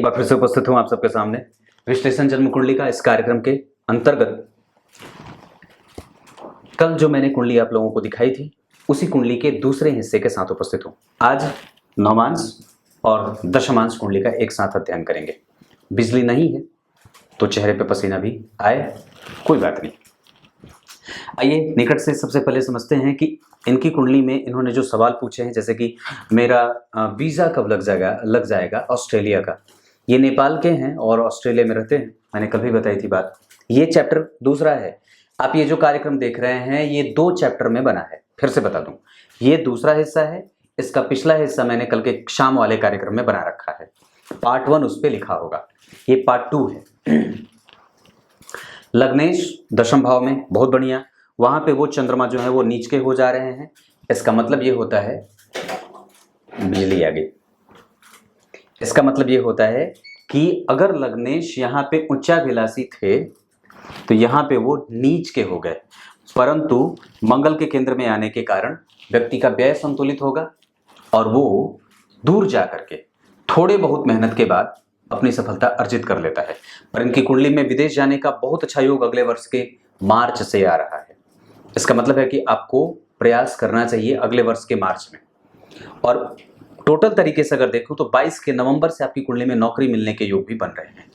बार फिर से उपस्थित हूं आप सबके सामने विश्लेषण जन्म कुंडली का इस कार्यक्रम के अंतर्गत। कल जो मैंने कुंडली आप लोगों को दिखाई थी उसी कुंडली के दूसरे हिस्से के साथ उपस्थित हूं। आज नवमांश और दशमांश कुंडली का एक साथ अध्ययन करेंगे। बिजली नहीं है तो चेहरे पे पसीना भी आए, कोई बात नहीं। आइए निकट से सबसे पहले समझते हैं कि इनकी कुंडली में इन्होंने जो सवाल पूछे हैं, जैसे कि मेरा वीज़ा कब लग जाएगा ऑस्ट्रेलिया का। ये नेपाल के हैं और ऑस्ट्रेलिया में रहते हैं, मैंने कल भी बताई थी बात। ये चैप्टर दूसरा है। आप ये जो कार्यक्रम देख रहे हैं ये 2 चैप्टर में बना है। फिर से बता दूं, ये दूसरा हिस्सा है। इसका पिछला हिस्सा मैंने कल के शाम वाले कार्यक्रम में बना रखा है। पार्ट 1 उस पर लिखा होगा, ये पार्ट 2 है। लग्नेश दशम भाव में, बहुत बढ़िया। वहां पे वो चंद्रमा जो है वो नीच के हो जा रहे हैं। इसका मतलब ये होता है, बिजली आ गई। इसका मतलब ये होता है कि अगर लग्नेश यहाँ पे उच्चाभिलाषी थे तो यहाँ पे वो नीच के हो गए, परंतु मंगल के केंद्र में आने के कारण व्यक्ति का व्यय संतुलित होगा और वो दूर जा करके थोड़े बहुत मेहनत के बाद अपनी सफलता अर्जित कर लेता है। पर इनकी कुंडली में विदेश जाने का बहुत अच्छा योग अगले वर्ष के मार्च से आ रहा है। इसका मतलब है कि आपको प्रयास करना चाहिए अगले वर्ष के मार्च में। और टोटल तरीके से अगर देखो तो 22 के नवंबर से आपकी कुंडली में नौकरी मिलने के योग भी बन रहे हैं।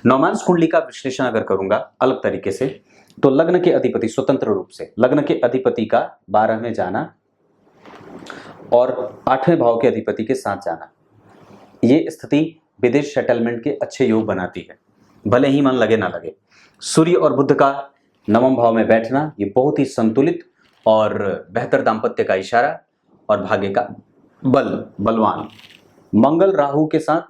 नवमांश कुंडली का विश्लेषण अगर करूंगा अलग तरीके से, तो लग्न के अधिपति स्वतंत्र रूप से लग्न के अधिपति का 12 में जाना और 8वें भाव के अधिपति के साथ जाना, ये स्थिति विदेश सेटलमेंट के अच्छे योग बनाती है, भले ही मन लगे ना लगे। सूर्य और बुध का नवम भाव में बैठना ये बहुत ही संतुलित और बेहतर दाम्पत्य का इशारा और भाग्य का बलवान। मंगल राहु के साथ,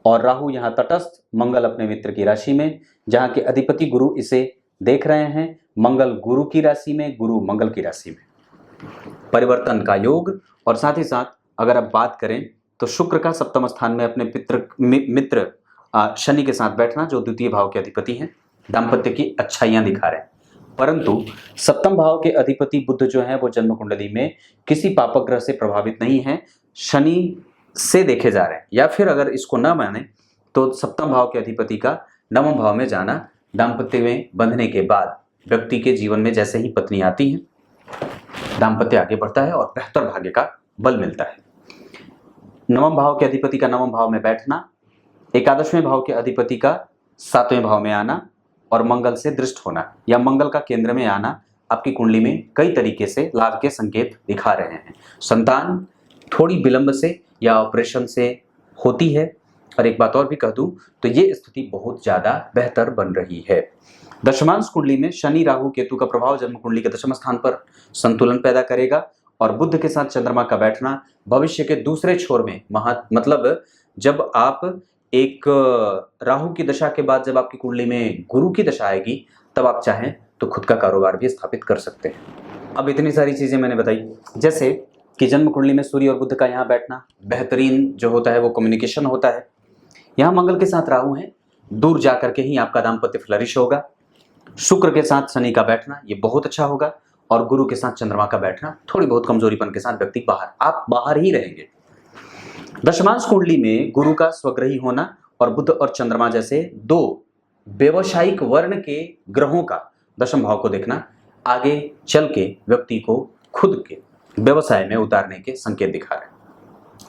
और राहु यहाँ तटस्थ, मंगल अपने मित्र की राशि में, जहाँ के अधिपति गुरु इसे देख रहे हैं। मंगल गुरु की राशि में, गुरु मंगल की राशि में, परिवर्तन का योग। और साथ ही साथ अगर आप बात करें तो शुक्र का सप्तम स्थान में अपने मित्र शनि के साथ बैठना, जो द्वितीय भाव के अधिपति हैं, दाम्पत्य की अच्छाइयां दिखा रहे हैं। परंतु सप्तम भाव के अधिपति बुध जो है वो जन्म कुंडली में किसी पापक ग्रह से प्रभावित नहीं है, शनि से देखे जा रहे हैं। या फिर अगर इसको न माने तो सप्तम भाव के अधिपति का नवम भाव में जाना, दाम्पत्य में बंधने के बाद व्यक्ति के जीवन में जैसे ही पत्नी आती है दाम्पत्य आगे बढ़ता है और बेहतर भाग्य का बल मिलता है। नवम भाव के अधिपति का नवम भाव में बैठना, एकादशवें भाव के अधिपति का 7वें भाव में आना और मंगल से दृष्ट होना या मंगल का केंद्र में आना आपकी कुंडली में कई तरीके से लाभ के संकेत दिखा रहे हैं। संतान थोड़ी विलंब से या ऑपरेशन से होती है। और एक बात और भी कह दूं तो ये स्थिति बहुत ज्यादा बेहतर बन रही है। दशमांश कुंडली में शनि राहु केतु का प्रभाव जन्म कुंडली के दशम स्थान पर संतुलन पैदा करेगा और बुध के साथ चंद्रमा का बैठना भविष्य के दूसरे छोर में मतलब जब आप एक राहु की दशा के बाद जब आपकी कुंडली में गुरु की दशा आएगी तब आप चाहें तो खुद का कारोबार भी स्थापित कर सकते हैं। अब इतनी सारी चीजें मैंने बताई, जैसे कि जन्म कुंडली में सूर्य और बुध का यहाँ बैठना बेहतरीन जो होता है वो कम्युनिकेशन होता है। यहाँ मंगल के साथ राहु है, दूर जाकर के ही आपका दाम्पत्य फ्लरिश होगा। शुक्र के साथ शनि का बैठना ये बहुत अच्छा होगा और गुरु के साथ चंद्रमा का बैठना थोड़ी बहुत कमजोरीपन के साथ व्यक्ति आप बाहर ही रहेंगे। दशमांश कुंडली में गुरु का स्वग्रही होना और बुध और चंद्रमा जैसे 2 व्यवसायिक वर्ण के ग्रहों का दशम भाव को देखना आगे चल के व्यक्ति को खुद के व्यवसाय में उतारने के संकेत दिखा रहे हैं।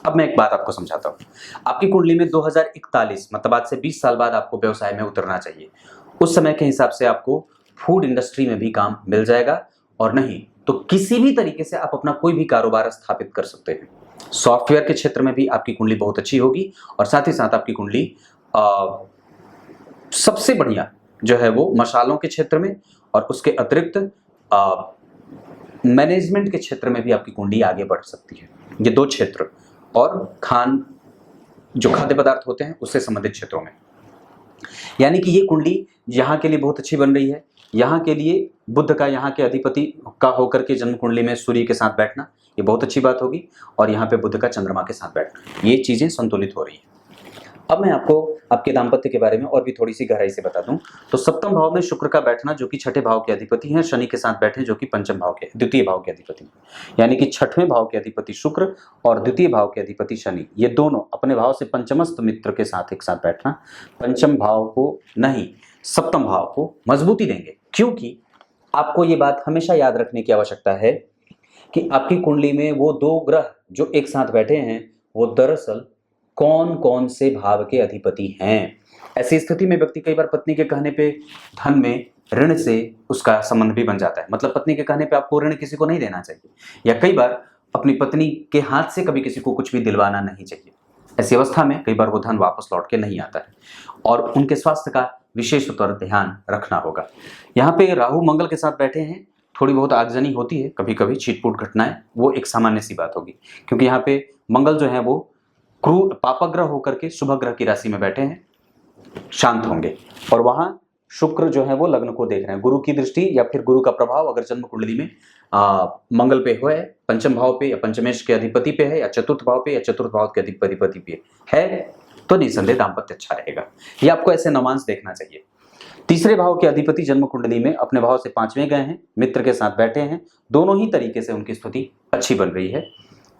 अब मैं एक बात आपको समझाता हूँ। आपकी कुंडली में 2041 मतलब आज से 20 साल बाद आपको व्यवसाय में उतरना चाहिए। उस समय के हिसाब से आपको फूड इंडस्ट्री में भी काम मिल जाएगा, और नहीं तो किसी भी तरीके से आप अपना कोई भी कारोबार स्थापित कर सकते हैं। सॉफ्टवेयर के क्षेत्र में भी आपकी कुंडली बहुत अच्छी होगी और साथ ही साथ आपकी कुंडली सबसे बढ़िया जो है वो मसालों के क्षेत्र में और उसके अतिरिक्त मैनेजमेंट के क्षेत्र में भी आपकी कुंडली आगे बढ़ सकती है। ये 2 क्षेत्र और जो खाद्य पदार्थ होते हैं उससे संबंधित क्षेत्रों में, यानी कि ये कुंडली यहाँ के लिए बहुत अच्छी बन रही है। यहाँ के लिए बुध का यहाँ के अधिपति का होकर के जन्म कुंडली में सूर्य के साथ बैठना ये बहुत अच्छी बात होगी, और यहाँ पे बुध का चंद्रमा के साथ बैठना, ये चीजें संतुलित हो रही है। अब मैं आपको आपके दाम्पत्य के बारे में और भी थोड़ी सी गहराई से बता दूं तो सप्तम भाव में शुक्र का बैठना जो कि छठे भाव के अधिपति हैं, शनि के साथ बैठे जो कि पंचम भाव के द्वितीय भाव के अधिपति हैं, यानी कि छठवें भाव के अधिपति शुक्र और द्वितीय भाव के अधिपति शनि, ये दोनों अपने भाव से पंचमस्थ मित्र के साथ एक साथ बैठना पंचम भाव को नहीं सप्तम भाव को मजबूती देंगे। क्योंकि आपको ये बात हमेशा याद रखने की आवश्यकता है कि आपकी कुंडली में वो दो ग्रह जो एक साथ बैठे हैं वो दरअसल कौन कौन से भाव के अधिपति हैं। ऐसी स्थिति में व्यक्ति कई बार पत्नी के कहने पे धन में ऋण से उसका संबंध भी बन जाता है। मतलब पत्नी के कहने पे आपको ऋण किसी को नहीं देना चाहिए, या कई बार अपनी पत्नी के हाथ से कभी किसी को कुछ भी दिलवाना नहीं चाहिए। ऐसी अवस्था में कई बार वो धन वापस लौट के नहीं आता है और उनके स्वास्थ्य का विशेष तौर ध्यान रखना होगा। यहाँ पे राहु मंगल के साथ बैठे हैं, थोड़ी बहुत आगजनी होती है, कभी कभी छिटपुट घटनाएं, वो एक सामान्य सी बात होगी क्योंकि यहाँ पे मंगल जो है वो क्रूर पापग्रह होकर के शुभ ग्रह की राशि में बैठे हैं, शांत होंगे। और वहां शुक्र जो है वो लग्न को देख रहे हैं, गुरु की दृष्टि या फिर गुरु का प्रभाव अगर जन्म कुंडली में मंगल पे है, पंचम भाव पे या पंचमेश के अधिपति पे है, या चतुर्थ भाव पे या चतुर्थ भाव के अधिपति पे है, तो निसंदेह दाम्पत्य अच्छा रहेगा। ये आपको ऐसे नवांश देखना चाहिए। तीसरे भाव के अधिपति जन्म कुंडली में अपने भाव से पांचवें गए हैं, मित्र के साथ बैठे हैं, दोनों ही तरीके से उनकी स्थिति अच्छी बन रही है।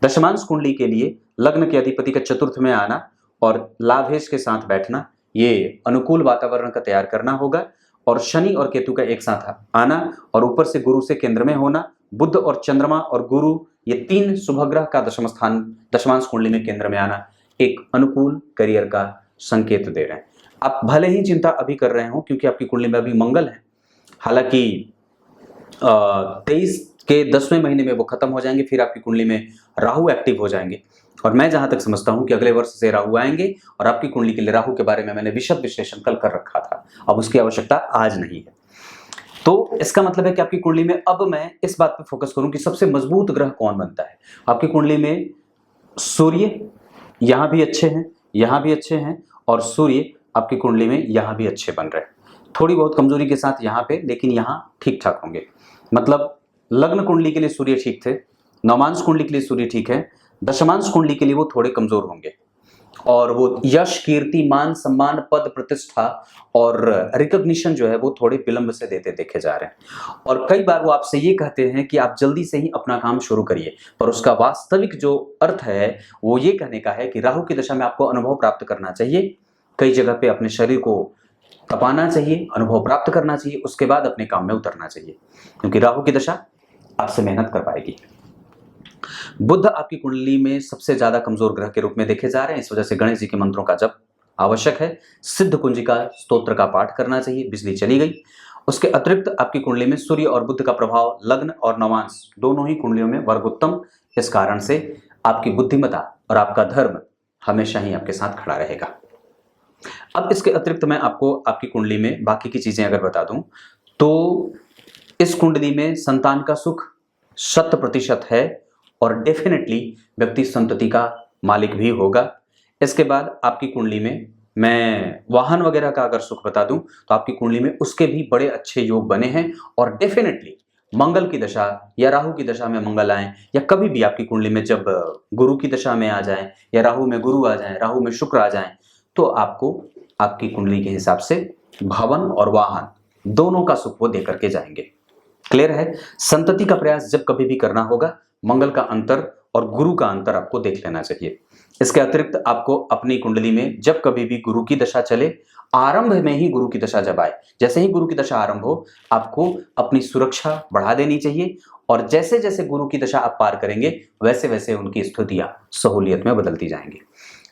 दशमांश कुंडली के लिए लग्न के अधिपति का चतुर्थ में आना और लाभेश के साथ बैठना, ये अनुकूल वातावरण का तैयार करना होगा। और शनि और केतु का एक साथ आना और ऊपर से गुरु से केंद्र में होना, बुध और चंद्रमा और गुरु, ये तीन शुभ ग्रह का दशम स्थान दशमांश कुंडली में केंद्र में आना एक अनुकूल करियर का संकेत दे रहे हैं। आप भले ही चिंता अभी कर रहे हो क्योंकि आपकी कुंडली में अभी मंगल है, हालांकि 23 के 10वें महीने में वो खत्म हो जाएंगे, फिर आपकी कुंडली में राहु एक्टिव हो जाएंगे। और मैं जहां तक समझता हूं कि अगले वर्ष से राहु आएंगे और आपकी कुंडली के लिए राहु के बारे में मैंने विशद विश्लेषण कल कर रखा था, अब उसकी आवश्यकता आज नहीं है। तो इसका मतलब है कि आपकी कुंडली में अब मैं इस बात पर फोकस करूं कि सबसे मजबूत ग्रह कौन बनता है। आपकी कुंडली में सूर्य यहां भी अच्छे हैं, यहां भी अच्छे हैं, और सूर्य आपकी कुंडली में यहां भी अच्छे बन रहे हैं, थोड़ी बहुत कमजोरी के साथ यहाँ पे, लेकिन यहाँ ठीक ठाक होंगे। मतलब लग्न कुंडली के लिए सूर्य ठीक थे, नवमांश कुंडली के लिए सूर्य ठीक है, दशमांश कुंडली के लिए वो थोड़े कमजोर होंगे और वो यश कीर्ति मान सम्मान पद प्रतिष्ठा और रिकॉग्निशन जो है वो थोड़े विलंब से देते देखे जा रहे हैं। और कई बार वो आपसे ये कहते हैं कि आप जल्दी से ही अपना काम शुरू करिए, पर उसका वास्तविक जो अर्थ है वो ये कहने का है कि राहु की दशा में आपको अनुभव प्राप्त करना चाहिए, कई जगह पे अपने शरीर को तपाना चाहिए, अनुभव प्राप्त करना चाहिए, उसके बाद अपने काम में उतरना चाहिए, क्योंकि राहु की दशा आपसे मेहनत कर पाएगी। बुध आपकी कुंडली में सबसे ज्यादा कमजोर ग्रह के रूप में देखे जा रहे हैं, इस वजह से गणेश जी के मंत्रों का जप आवश्यक है, सिद्ध कुंजिका स्तोत्र का पाठ करना चाहिए। बिजली चली गई। उसके अतिरिक्त आपकी कुंडली में सूर्य और बुध का प्रभाव लग्न और नवांश दोनों ही कुंडलियों में वर्गोत्तम, इस कारण से आपकी बुद्धिमत्ता और आपका धर्म हमेशा ही आपके साथ खड़ा रहेगा। अब इसके अतिरिक्त मैं आपको आपकी कुंडली में बाकी की चीजें अगर बता दूं तो इस कुंडली में संतान का सुख 100% है और डेफिनेटली व्यक्ति संतति का मालिक भी होगा। इसके बाद आपकी कुंडली में मैं वाहन वगैरह का अगर सुख बता दूं तो आपकी कुंडली में उसके भी बड़े अच्छे योग बने हैं और डेफिनेटली मंगल की दशा या राहु की दशा में मंगल आए या कभी भी आपकी कुंडली में जब गुरु की दशा में आ जाए या राहु में गुरु आ जाए, राहु में शुक्र आ जाए, तो आपको आपकी कुंडली के हिसाब से भवन और वाहन दोनों का सुख वो देकर के जाएंगे। क्लियर है? संतति का प्रयास जब कभी भी करना होगा, मंगल का अंतर और गुरु का अंतर आपको देख लेना चाहिए। इसके अतिरिक्त आपको अपनी कुंडली में जब कभी भी गुरु की दशा चले, आरंभ में ही गुरु की दशा जब आए, जैसे ही गुरु की दशा आरंभ हो, आपको अपनी सुरक्षा बढ़ा देनी चाहिए और जैसे जैसे गुरु की दशा आप पार करेंगे वैसे वैसे उनकी स्थितियां सहूलियत में बदलती जाएंगी।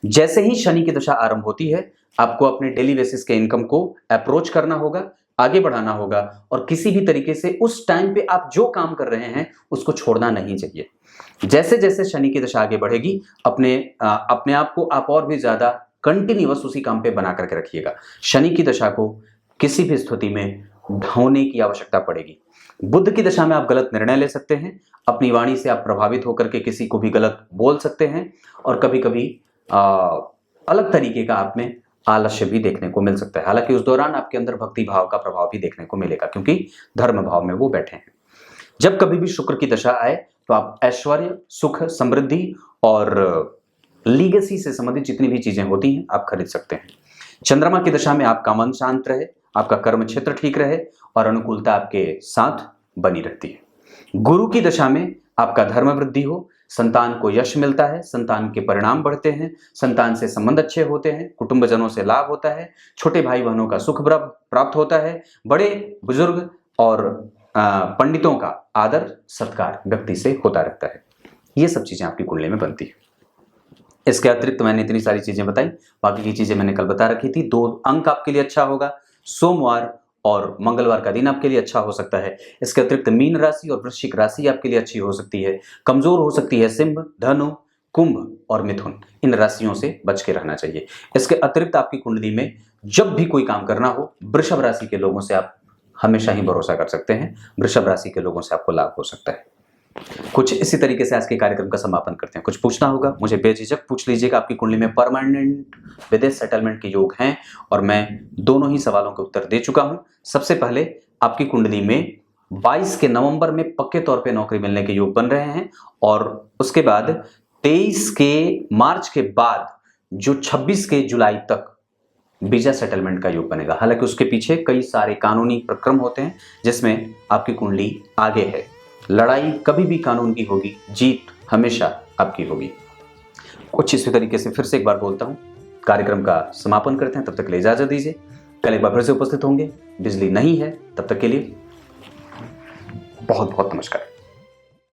जैसे ही शनि की दशा आरंभ होती है, आपको अपने डेली बेसिस के इनकम को अप्रोच करना होगा, आगे बढ़ाना होगा और किसी भी तरीके से उस टाइम पे आप जो काम कर रहे हैं उसको छोड़ना नहीं चाहिए। जैसे जैसे शनि की दशा आगे बढ़ेगी, अपने आप को आप और भी ज्यादा कंटिन्यूअस उसी काम पे बना करके रखिएगा। शनि की दशा को किसी भी स्थिति में ढोने की आवश्यकता पड़ेगी। बुध की दशा में आप गलत निर्णय ले सकते हैं, अपनी वाणी से आप प्रभावित होकर के किसी को भी गलत बोल सकते हैं और कभी कभी अलग तरीके का आप में आलस्य भी देखने को मिल सकता है। हालांकि उस दौरान आपके अंदर भक्ति भाव का प्रभाव भी देखने को मिलेगा क्योंकि धर्म भाव में वो बैठे हैं। जब कभी भी शुक्र की दशा आए तो आप ऐश्वर्य, सुख, समृद्धि और लीगेसी से संबंधित जितनी भी चीजें होती हैं आप खरीद सकते हैं। चंद्रमा की दशा में आपका मन शांत रहे, आपका कर्म क्षेत्र ठीक रहे और अनुकूलता आपके साथ बनी रहती है। गुरु की दशा में आपका धर्म वृद्धि हो, संतान को यश मिलता है, संतान के परिणाम बढ़ते हैं, संतान से संबंध अच्छे होते हैं, कुटुंबजनों से लाभ होता है, छोटे भाई बहनों का सुख प्राप्त होता है, बड़े बुजुर्ग और पंडितों का आदर सत्कार व्यक्ति से होता रहता है। ये सब चीजें आपकी कुंडली में बनती है। इसके अतिरिक्त मैंने इतनी सारी चीजें बताई, बाकी की चीजें मैंने कल बता रखी थी। 2 अंक आपके लिए अच्छा होगा, सोमवार और मंगलवार का दिन आपके लिए अच्छा हो सकता है। इसके अतिरिक्त मीन राशि और वृश्चिक राशि आपके लिए अच्छी हो सकती है। कमजोर हो सकती है सिंह, धनु, कुंभ और मिथुन। इन राशियों से बच के रहना चाहिए। इसके अतिरिक्त आपकी कुंडली में जब भी कोई काम करना हो, वृषभ राशि के लोगों से आप हमेशा ही भरोसा कर सकते हैं। वृषभ राशि के लोगों से आपको लाभ हो सकता है। कुछ इसी तरीके से आज के कार्यक्रम का समापन करते हैं। कुछ पूछना होगा मुझे बेझिझक पूछ लीजिएगा। आपकी कुंडली में परमानेंट विदेश सेटलमेंट के योग हैं और मैं दोनों ही सवालों के उत्तर दे चुका हूं। सबसे पहले आपकी कुंडली में 22 के नवंबर में पक्के तौर पे नौकरी मिलने के योग बन रहे हैं और उसके बाद 23 के मार्च के बाद जो 26 के जुलाई तक वीजा सेटलमेंट का योग बनेगा। हालांकि उसके पीछे कई सारे कानूनी प्रक्रम होते हैं जिसमें आपकी कुंडली आगे है। लड़ाई कभी भी कानून की होगी, जीत हमेशा आपकी होगी। कुछ इसी तरीके से फिर से एक बार बोलता हूं, कार्यक्रम का समापन करते हैं। तब तक के लिए इजाजत दीजिए। कल एक बार फिर से उपस्थित होंगे। बिजली नहीं है तब तक के लिए बहुत बहुत नमस्कार।